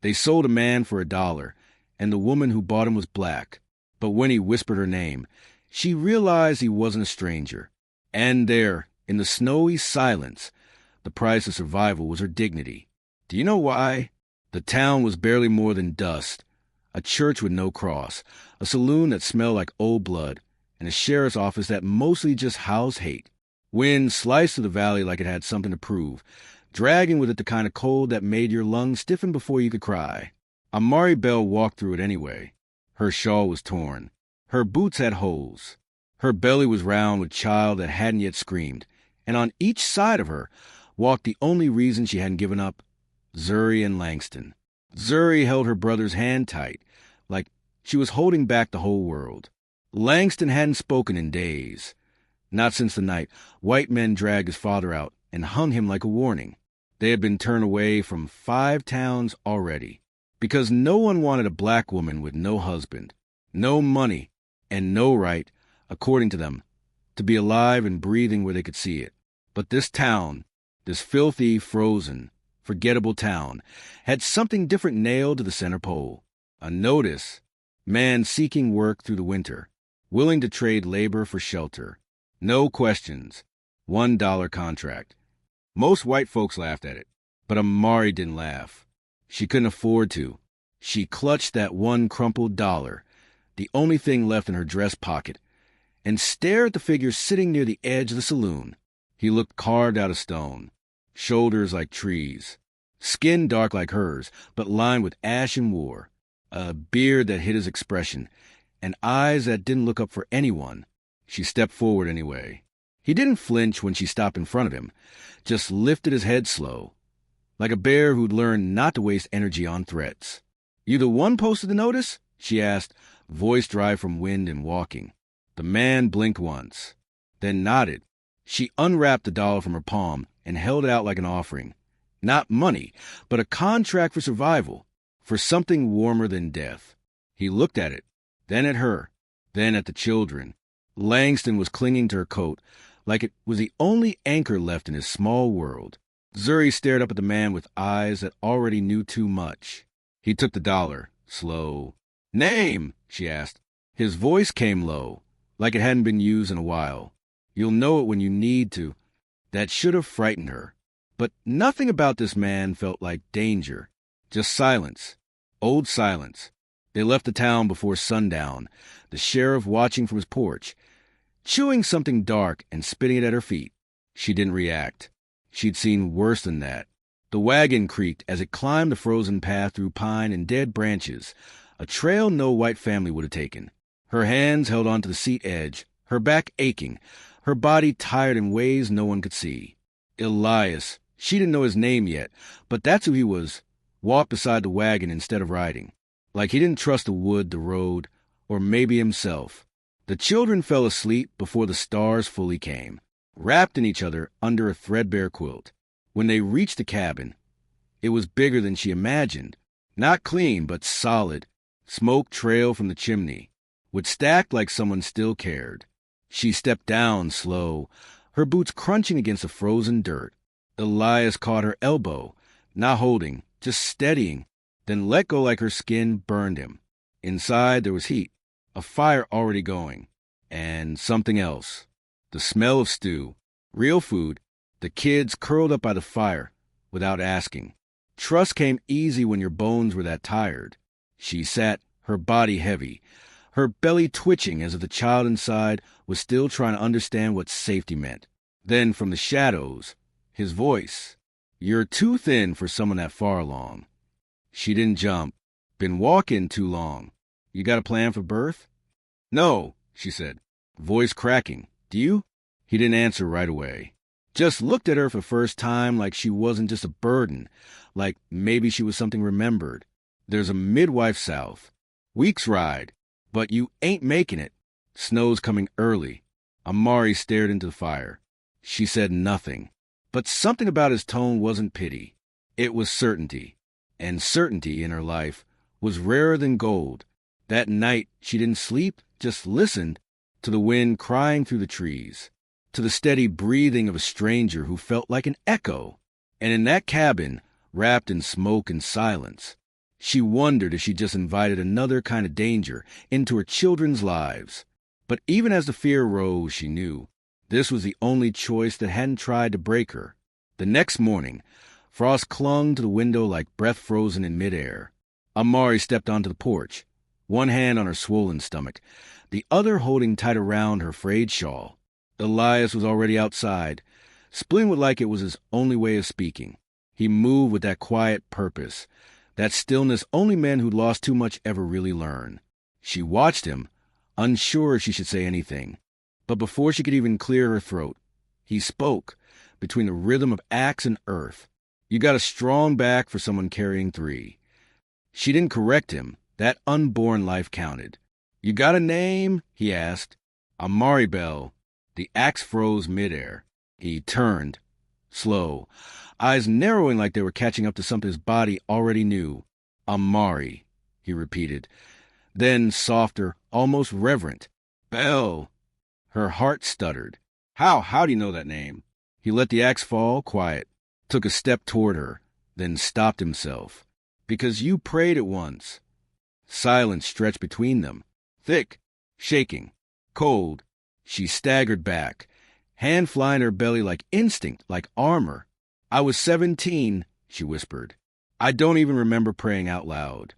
They sold a man for $1, and the woman who bought him was black. But when he whispered her name, she realized he wasn't a stranger. And there, in the snowy silence, the price of survival was her dignity. Do you know why? The town was barely more than dust, a church with no cross, a saloon that smelled like old blood, and a sheriff's office that mostly just housed hate. Wind sliced through the valley like it had something to prove, dragging with it the kind of cold that made your lungs stiffen before you could cry. Amari Bell walked through it anyway. Her shawl was torn. Her boots had holes. Her belly was round with child that hadn't yet screamed, and on each side of her walked the only reason she hadn't given up, Zuri and Langston. Zuri held her brother's hand tight, like she was holding back the whole world. Langston hadn't spoken in days. Not since the night white men dragged his father out and hung him like a warning. They had been turned away from 5 towns already, because no one wanted a black woman with no husband, no money, and no right, according to them, to be alive and breathing where they could see it. But this town, this filthy, frozen, forgettable town, had something different nailed to the center pole. A notice: man seeking work through the winter, willing to trade labor for shelter. No questions. $1 contract. Most white folks laughed at it, but Amari didn't laugh. She couldn't afford to. She clutched that one crumpled dollar, the only thing left in her dress pocket, and stared at the figure sitting near the edge of the saloon. He looked carved out of stone, shoulders like trees, skin dark like hers, but lined with ash and war, a beard that hid his expression, and eyes that didn't look up for anyone. She stepped forward anyway. He didn't flinch when she stopped in front of him, just lifted his head slow, like a bear who'd learned not to waste energy on threats. "You the one posted the notice?" she asked, voice dry from wind and walking. The man blinked once, then nodded. She unwrapped the dollar from her palm and held it out like an offering. Not money, but a contract for survival, for something warmer than death. He looked at it, then at her, then at the children. Langston was clinging to her coat, like it was the only anchor left in his small world. Zuri stared up at the man with eyes that already knew too much. He took the dollar, slow. "Name?" she asked. His voice came low, like it hadn't been used in a while. "You'll know it when you need to." That should have frightened her. But nothing about this man felt like danger. Just silence. Old silence. They left the town before sundown, the sheriff watching from his porch, chewing something dark and spitting it at her feet. She didn't react. She'd seen worse than that. The wagon creaked as it climbed the frozen path through pine and dead branches, a trail no white family would have taken. Her hands held onto the seat edge, her back aching, her body tired in ways no one could see. Elias, she didn't know his name yet, but that's who he was, walked beside the wagon instead of riding. Like he didn't trust the wood, the road, or maybe himself. The children fell asleep before the stars fully came, wrapped in each other under a threadbare quilt. When they reached the cabin, it was bigger than she imagined. Not clean, but solid. Smoke trailed from the chimney, would stack like someone still cared. She stepped down slow, her boots crunching against the frozen dirt. Elias caught her elbow, not holding, just steadying, then let go like her skin burned him. Inside there was heat, a fire already going, and something else. The smell of stew, real food, the kids curled up by the fire, without asking. Trust came easy when your bones were that tired. She sat, her body heavy, her belly twitching as if the child inside was still trying to understand what safety meant. Then from the shadows, his voice. "You're too thin for someone that far along." She didn't jump. "Been walking too long. You got a plan for birth?" "No," she said, voice cracking. "Do you?" He didn't answer right away. Just looked at her for the first time like she wasn't just a burden, like maybe she was something remembered. "There's a midwife south. Week's ride. But you ain't making it. Snow's coming early." Amari stared into the fire. She said nothing. But something about his tone wasn't pity. It was certainty. And certainty in her life was rarer than gold. That night she didn't sleep, just listened to the wind crying through the trees, to the steady breathing of a stranger who felt like an echo. And in that cabin, wrapped in smoke and silence, She wondered if she just invited another kind of danger into her children's lives. But even as the fear rose, she knew this was the only choice that hadn't tried to break her. The next morning, Frost clung to the window like breath frozen in midair. Amari stepped onto the porch, one hand on her swollen stomach, the other holding tight around her frayed shawl. Elias was already outside. Splin would like it was his only way of speaking. He moved with that quiet purpose, that stillness only men who'd lost too much ever really learn. She watched him, unsure if she should say anything. But before she could even clear her throat, he spoke, between the rhythm of axe and earth. You got a strong back for someone carrying 3. She didn't correct him. That unborn life counted. You got a name? He asked. Amari Bell. The axe froze midair. He turned, slow, eyes narrowing like they were catching up to something his body already knew. Amari, he repeated. Then, softer, almost reverent. Bell. Her heart stuttered. How do you know that name? He let the axe fall, quiet, took a step toward her, then stopped himself. Because you prayed it once. Silence stretched between them, thick, shaking, cold. She staggered back, hand flying her belly like instinct, like armor. I was 17, she whispered. I don't even remember praying out loud.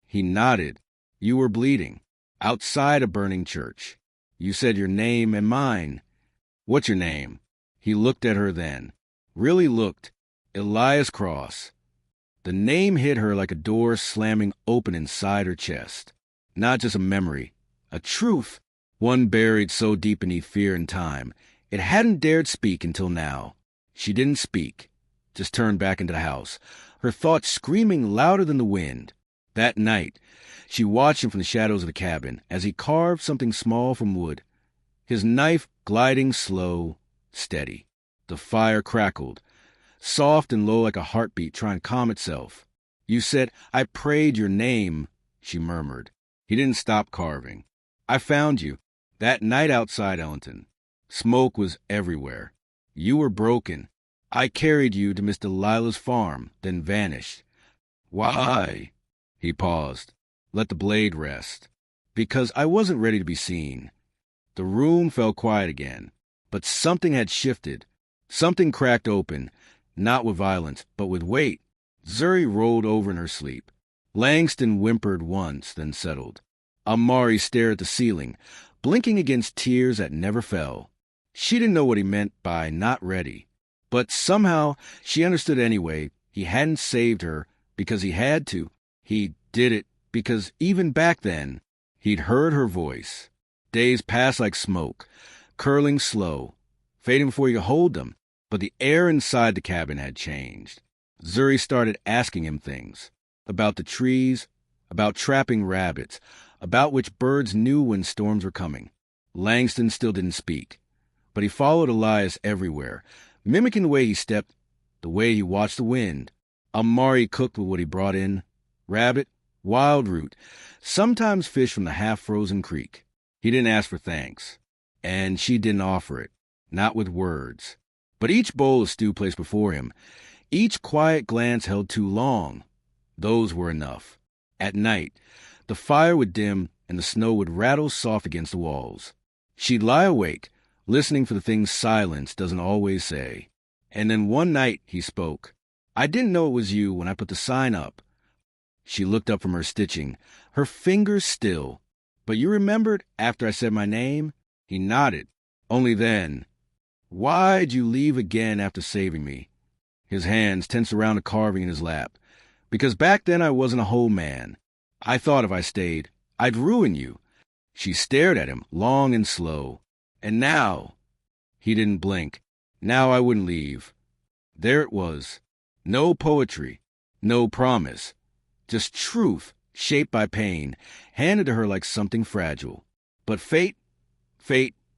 He nodded. You were bleeding, outside a burning church. You said your name and mine. What's your name? He looked at her then. Really looked. Elias Cross. The name hit her like a door slamming open inside her chest. Not just a memory, a truth, one buried so deep beneath fear and time, it hadn't dared speak until now. She didn't speak, just turned back into the house, her thoughts screaming louder than the wind. That night, she watched him from the shadows of the cabin as he carved something small from wood, his knife gliding slow, steady. The fire crackled, soft and low like a heartbeat trying to calm itself. You said, I prayed your name, she murmured. He didn't stop carving. I found you, that night outside Ellington. Smoke was everywhere. You were broken. I carried you to Miss Delilah's farm, then vanished. Why? He paused, let the blade rest. Because I wasn't ready to be seen. The room fell quiet again, but something had shifted. Something cracked open, not with violence, but with weight. Zuri rolled over in her sleep. Langston whimpered once, then settled. Amari stared at the ceiling, blinking against tears that never fell. She didn't know what he meant by not ready. But somehow she understood anyway. He hadn't saved her because he had to. He did it because even back then, he'd heard her voice. Days passed like smoke, curling slow, fading before you could hold them. But the air inside the cabin had changed. Zuri started asking him things. About the trees, about trapping rabbits, about which birds knew when storms were coming. Langston still didn't speak, but he followed Elias everywhere, mimicking the way he stepped, the way he watched the wind. Amari cooked with what he brought in, rabbit, wild root, sometimes fish from the half-frozen creek. He didn't ask for thanks, and she didn't offer it, not with words. But each bowl of stew placed before him, each quiet glance held too long. Those were enough. At night, the fire would dim and the snow would rattle soft against the walls. She'd lie awake, listening for the things silence doesn't always say. And then one night he spoke. I didn't know it was you when I put the sign up. She looked up from her stitching, her fingers still. But you remembered after I said my name? He nodded. Only then. Why'd you leave again after saving me? His hands tensed around the carving in his lap. Because back then I wasn't a whole man. I thought if I stayed, I'd ruin you. She stared at him, long and slow. And now, he didn't blink. Now I wouldn't leave. There it was. No poetry, no promise. Just truth, shaped by pain, handed to her like something fragile. But fate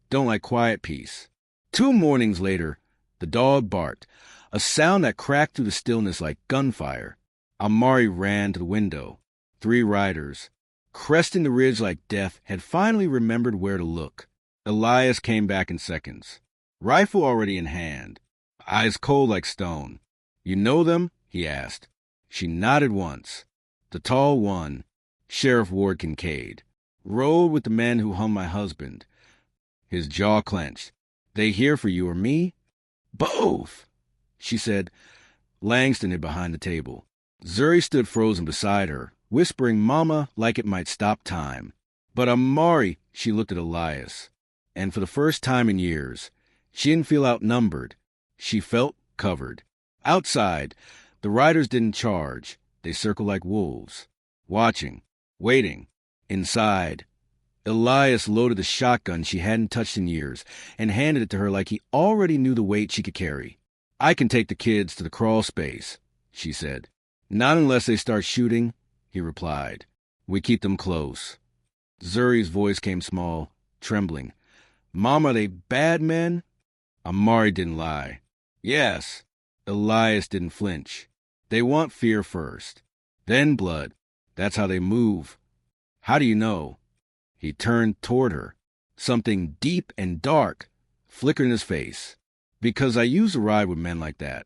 don't like quiet peace. 2 mornings later, the dog barked, a sound that cracked through the stillness like gunfire. Amari ran to the window. 3 riders, cresting the ridge like death, had finally remembered where to look. Elias came back in seconds, rifle already in hand, eyes cold like stone. You know them? He asked. She nodded once. The tall one, Sheriff Ward Kincaid, rode with the men who hung my husband. His jaw clenched. They here for you or me? Both, she said. Langston hid behind the table. Zuri stood frozen beside her, whispering Mama like it might stop time. But Amari, she looked at Elias. And for the first time in years, she didn't feel outnumbered. She felt covered. Outside, the riders didn't charge. They circled like wolves, watching, waiting. Inside, Elias loaded the shotgun she hadn't touched in years and handed it to her like he already knew the weight she could carry. I can take the kids to the crawl space, she said. Not unless they start shooting, he replied. We keep them close. Zuri's voice came small, trembling. Mom, are they bad men? Amari didn't lie. Yes. Elias didn't flinch. They want fear first, then blood. That's how they move. How do you know? He turned toward her. Something deep and dark flickered in his face. Because I used to ride with men like that.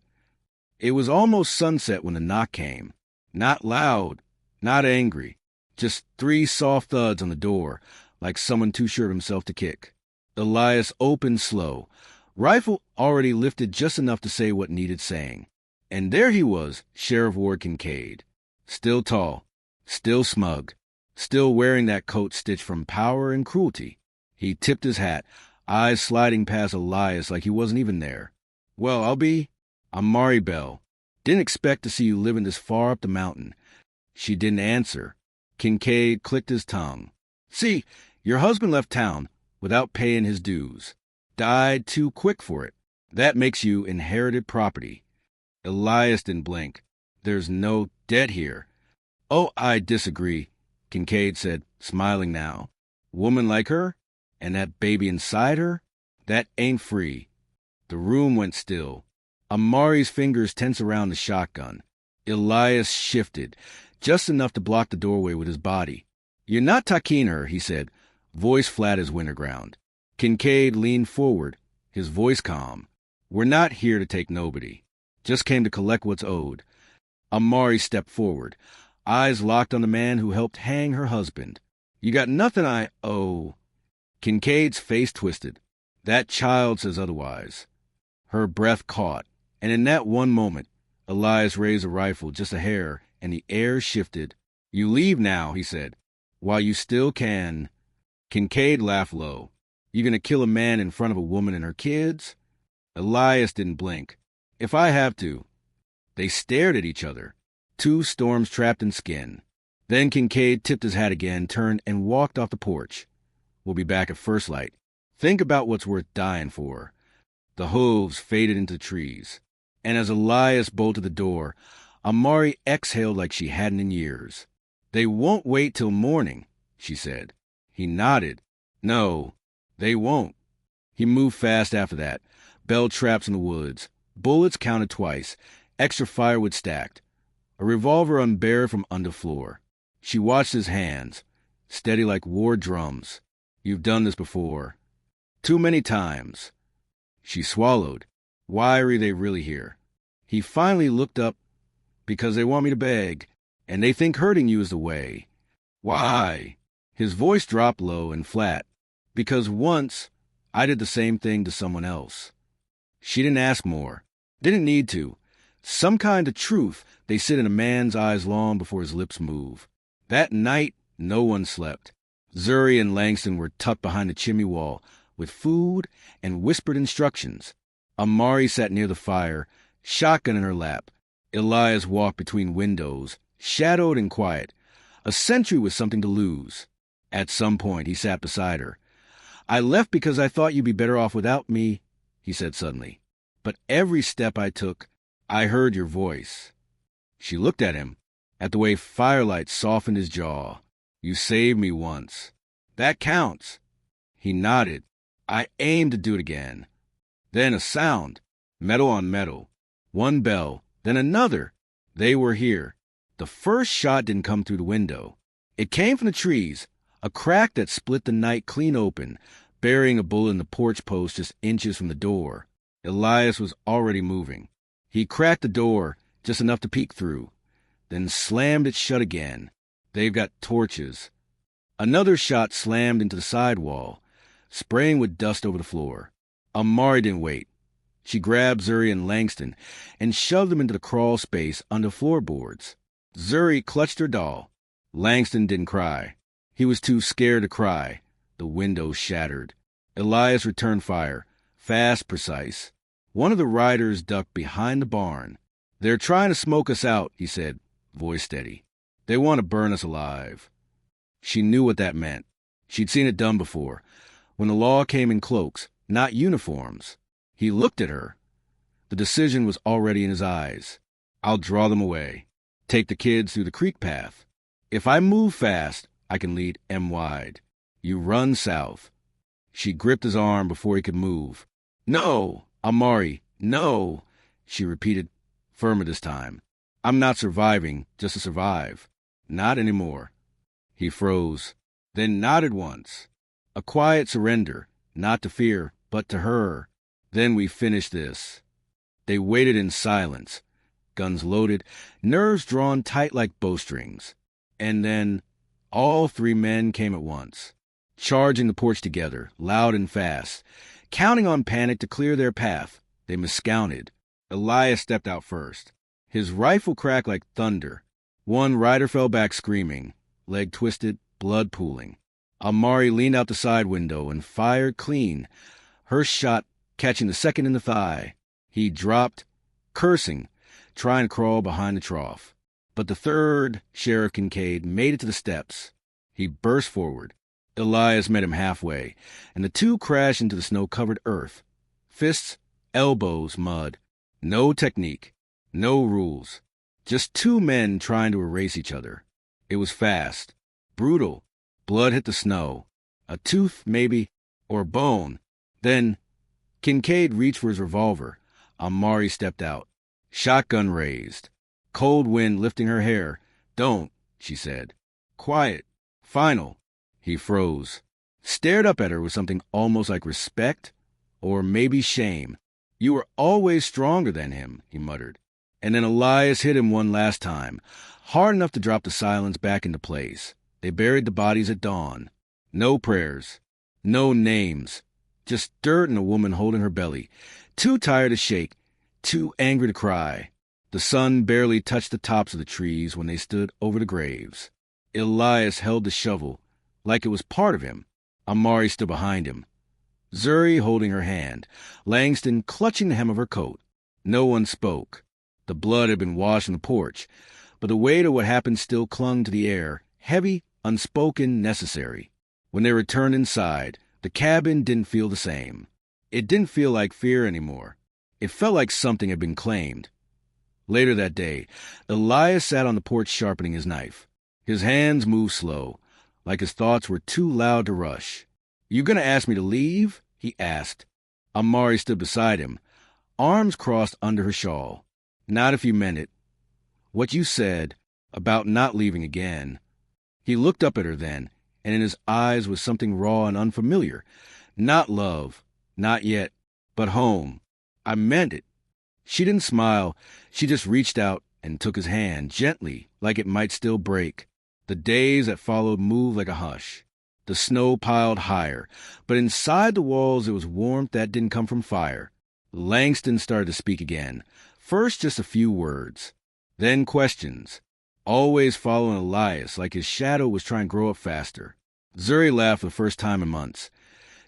It was almost sunset when the knock came. Not loud, not angry. Just 3 soft thuds on the door, like someone too sure of himself to kick. Elias opened slow, rifle already lifted just enough to say what needed saying. And there he was, Sheriff Ward Kincaid. Still tall, still smug, still wearing that coat stitched from power and cruelty. He tipped his hat, eyes sliding past Elias like he wasn't even there. Well, I'm Mari Bell. Didn't expect to see you living this far up the mountain. She didn't answer. Kincaid clicked his tongue. See, your husband left town without paying his dues. Died too quick for it. That makes you inherited property. Elias didn't blink. There's no debt here. Oh, I disagree, Kincaid said, smiling now. Woman like her? And that baby inside her? That ain't free. The room went still. Amari's fingers tensed around the shotgun. Elias shifted, just enough to block the doorway with his body. You're not taking her, he said, voice flat as winter ground. Kincaid leaned forward, his voice calm. We're not here to take nobody. Just came to collect what's owed. Amari stepped forward, eyes locked on the man who helped hang her husband. You got nothing I owe. Kincaid's face twisted. That child says otherwise. Her breath caught, and in that one moment, Elias raised a rifle just a hair, and the air shifted. You leave now, he said, while you still can. Kincaid laughed low. You gonna kill a man in front of a woman and her kids? Elias didn't blink. If I have to. They stared at each other, 2 storms trapped in skin. Then Kincaid tipped his hat again, turned, and walked off the porch. We'll be back at first light. Think about what's worth dying for. The hooves faded into the trees. And as Elias bolted the door, Amari exhaled like she hadn't in years. They won't wait till morning, she said. He nodded. No, they won't. He moved fast after that. Bell traps in the woods. Bullets counted twice. Extra firewood stacked. A revolver unbared from underfloor. She watched his hands, steady like war drums. You've done this before. Too many times. She swallowed. Why are they really here? He finally looked up. Because they want me to beg, and they think hurting you is the way. Why? His voice dropped low and flat. Because once, I did the same thing to someone else. She didn't ask more. Didn't need to. Some kind of truth they sit in a man's eyes long before his lips move. That night, no one slept. Zuri and Langston were tucked behind the chimney wall with food and whispered instructions. Amari sat near the fire, shotgun in her lap. Elias walked between windows, shadowed and quiet. A sentry with something to lose. At some point, he sat beside her. I left because I thought you'd be better off without me, he said suddenly. But every step I took, I heard your voice. She looked at him, at the way firelight softened his jaw. You saved me once. That counts. He nodded. I aimed to do it again. Then a sound, metal on metal. One bell, then another. They were here. The first shot didn't come through the window. It came from the trees, a crack that split the night clean open, burying a bullet in the porch post just inches from the door. Elias was already moving. He cracked the door, just enough to peek through. then slammed it shut again. They've got torches. Another shot slammed into the side wall, spraying with dust over the floor. Amari didn't wait. She grabbed Zuri and Langston and shoved them into the crawl space under floorboards. Zuri clutched her doll. Langston didn't cry. He was too scared to cry. The window shattered. Elias returned fire, fast, precise. One of the riders ducked behind the barn. "They're trying to smoke us out," he said, voice steady. "They want to burn us alive." She knew what that meant. She'd seen it done before, when the law came in cloaks, not uniforms. He looked at her. The decision was already in his eyes. "I'll draw them away. Take the kids through the creek path. If I move fast, I can lead M wide. You run south." She gripped his arm before he could move. "No, Amari, no," she repeated, firmer this time. "I'm not surviving just to survive. Not anymore." He froze, then nodded once. A quiet surrender, not to fear, but to her. "Then we finish this." They waited in silence, guns loaded, nerves drawn tight like bowstrings. And then all three men came at once, charging the porch together, loud and fast, counting on panic to clear their path. They miscounted. Elias stepped out first. His rifle cracked like thunder. One rider fell back screaming, leg twisted, blood pooling. Amari leaned out the side window and fired clean, her shot catching the second in the thigh. He dropped, cursing, trying to crawl behind the trough. But the third, Sheriff Kincaid, made it to the steps. He burst forward. Elias met him halfway, and the two crashed into the snow-covered earth. Fists, elbows, mud. No technique, no rules. Just two men trying to erase each other. It was fast, brutal. Blood hit the snow. A tooth, maybe, or a bone. Then Kincaid reached for his revolver. Amari stepped out, shotgun raised. Cold wind lifting her hair. "Don't," she said. "Quiet. Final." He froze, stared up at her with something almost like respect, or maybe shame. "You were always stronger than him," he muttered. And then Elias hit him one last time, hard enough to drop the silence back into place. They buried the bodies at dawn. No prayers, no names, just dirt and a woman holding her belly, too tired to shake, too angry to cry. The sun barely touched the tops of the trees when they stood over the graves. Elias held the shovel like it was part of him. Amari stood behind him, Zuri holding her hand, Langston clutching the hem of her coat. No one spoke. The blood had been washed on the porch, but the weight of what happened still clung to the air, heavy, unspoken, necessary. When they returned inside, the cabin didn't feel the same. It didn't feel like fear anymore. It felt like something had been claimed. Later that day, Elias sat on the porch sharpening his knife. His hands moved slow, like his thoughts were too loud to rush. "You gonna ask me to leave?" he asked. Amari stood beside him, arms crossed under her shawl. "Not if you meant it. What you said about not leaving again." He looked up at her then, and in his eyes was something raw and unfamiliar. "Not love, not yet, but home. I meant it." She didn't smile. She just reached out and took his hand, gently, like it might still break. The days that followed moved like a hush. The snow piled higher, but inside the walls there was warmth that didn't come from fire. Langston started to speak again. First just a few words, then questions, always following Elias like his shadow was trying to grow up faster. Zuri laughed for the first time in months,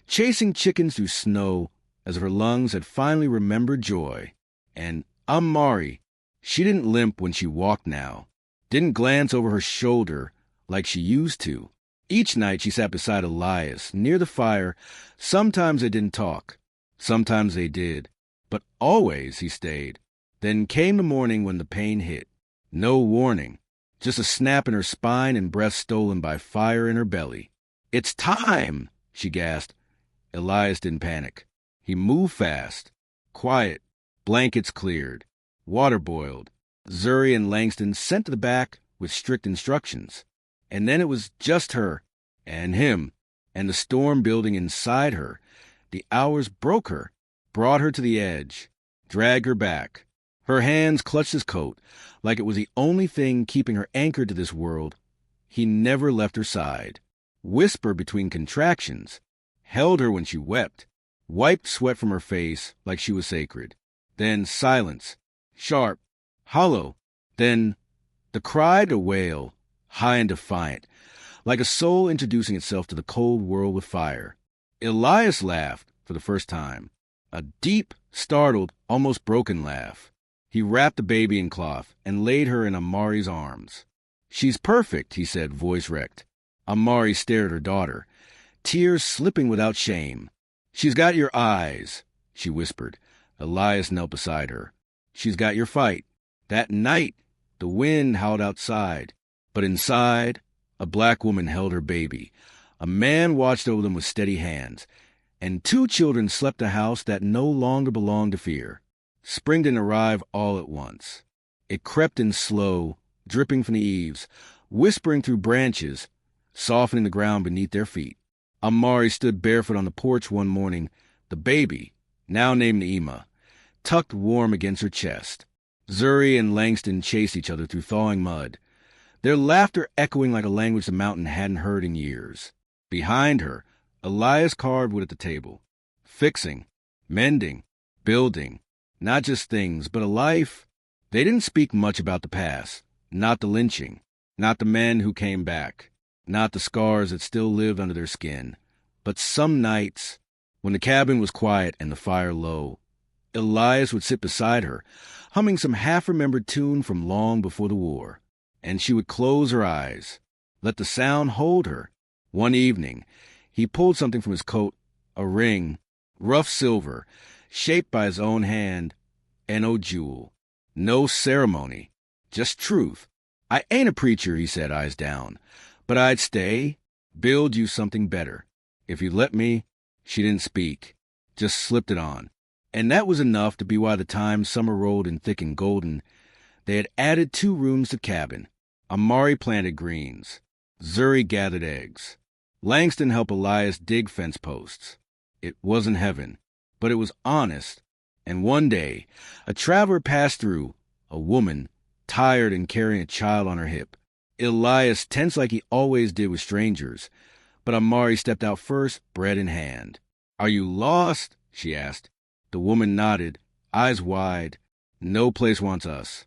chasing chickens through snow as if her lungs had finally remembered joy. And Amari, she didn't limp when she walked now, didn't glance over her shoulder like she used to. Each night she sat beside Elias, near the fire. Sometimes they didn't talk, sometimes they did, but always he stayed. Then came the morning when the pain hit. No warning, just a snap in her spine and breath stolen by fire in her belly. "It's time!" she gasped. Elias didn't panic. He moved fast, quiet. Blankets cleared, water boiled. Zuri and Langston sent to the back with strict instructions. And then it was just her and him and the storm building inside her. The hours broke her, brought her to the edge, dragged her back. Her hands clutched his coat like it was the only thing keeping her anchored to this world. He never left her side. Whispered between contractions. Held her when she wept. Wiped sweat from her face like she was sacred. Then silence. Sharp. Hollow. Then the cry to wail, high and defiant, like a soul introducing itself to the cold world with fire. Elias laughed for the first time. A deep, startled, almost broken laugh. He wrapped the baby in cloth and laid her in Amari's arms. "She's perfect," he said, voice wrecked. Amari stared at her daughter, tears slipping without shame. "She's got your eyes," she whispered. Elias knelt beside her. "She's got your fight. That night, the wind howled outside. But inside, a black woman held her baby. A man watched over them with steady hands. And 2 children slept a house that no longer belonged to fear. Spring didn't arrive all at once. It crept in slow, dripping from the eaves, whispering through branches, softening the ground beneath their feet. Amari stood barefoot on the porch one morning, the baby, now named Naima, tucked warm against her chest. Zuri and Langston chased each other through thawing mud, their laughter echoing like a language the mountain hadn't heard in years. Behind her, Elias carved wood at the table, fixing, mending, building, not just things, but a life. They didn't speak much about the past, not the lynching, not the men who came back, not the scars that still lived under their skin. But some nights, when the cabin was quiet and the fire low, Elias would sit beside her, humming some half-remembered tune from long before the war, and she would close her eyes, let the sound hold her. One evening, he pulled something from his coat, a ring, rough silver, shaped by his own hand, and no jewel, no ceremony, just truth. "I ain't a preacher," he said, eyes down, "but I'd stay, build you something better. If you'd let me." She didn't speak, just slipped it on. And that was enough to be why the time summer rolled in thick and golden. They had added 2 rooms to the cabin. Amari planted greens. Zuri gathered eggs. Langston helped Elias dig fence posts. It wasn't heaven, but it was honest. And one day, a traveler passed through, a woman, tired and carrying a child on her hip. Elias tensed like he always did with strangers, but Amari stepped out first, bread in hand. "Are you lost?" she asked. The woman nodded, eyes wide. "No place wants us."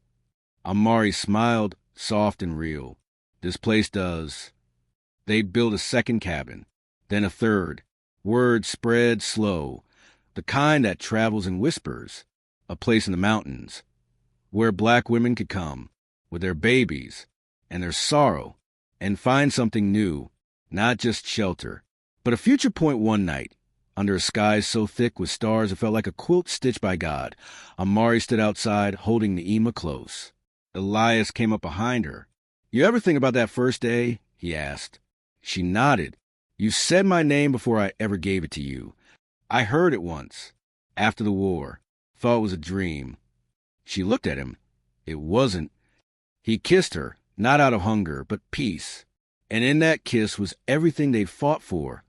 Amari smiled, soft and real. "This place does." They'd build a second cabin, then a third. Word spread slow, the kind that travels in whispers. A place in the mountains, where black women could come, with their babies, and their sorrow, and find something new, not just shelter. But a future point one night, under a sky so thick with stars it felt like a quilt stitched by God, Amari stood outside, holding Naima close. Elias came up behind her. "You ever think about that first day?" he asked. She nodded. "You said my name before I ever gave it to you. I heard it once, after the war. Thought it was a dream." She looked at him. It wasn't. He kissed her, not out of hunger, but peace. And in that kiss was everything they'd fought for,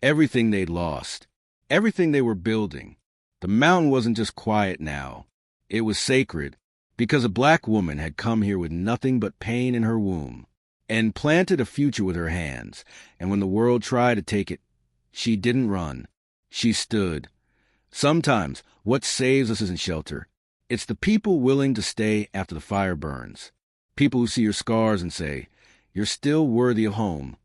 everything they'd lost, everything they were building. The mountain wasn't just quiet now. It was sacred, because a black woman had come here with nothing but pain in her womb, and planted a future with her hands. And when the world tried to take it, she didn't run. She stood. Sometimes what saves us isn't shelter. It's the people willing to stay after the fire burns. People who see your scars and say, "You're still worthy of home."